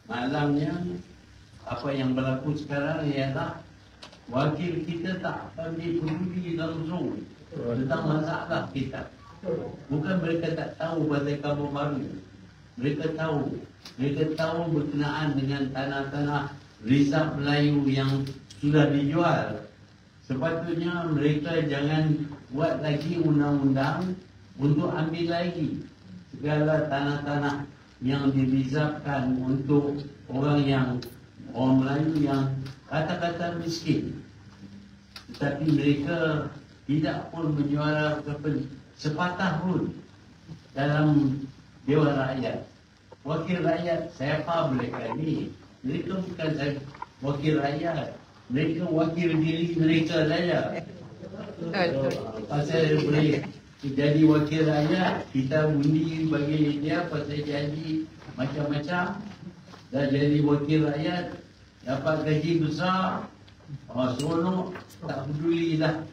Malangnya apa yang berlaku sekarang ialah wakil kita tak peduli langsung tentang masalah kita. Bukan mereka tak tahu pasal kampung baru. Mereka tahu berkenaan dengan tanah-tanah Rizab Melayu yang sudah dijual. Sepatutnya mereka jangan buat lagi undang-undang untuk ambil lagi segala tanah-tanah yang dirizabkan untuk orang Melayu yang kata-kata miskin. Tetapi mereka tidak pun menyuarakan sepatah pun dalam Dewan Rakyat. Wakil rakyat, siapa mereka ni? Mereka bukan wakil rakyat. Mereka wakil diri mereka saja. Pasal boleh jadi wakil rakyat, kita undi bagi dia pasal janji macam-macam. Dah jadi wakil rakyat, dapat gaji besar, seronok, tak peduli dah.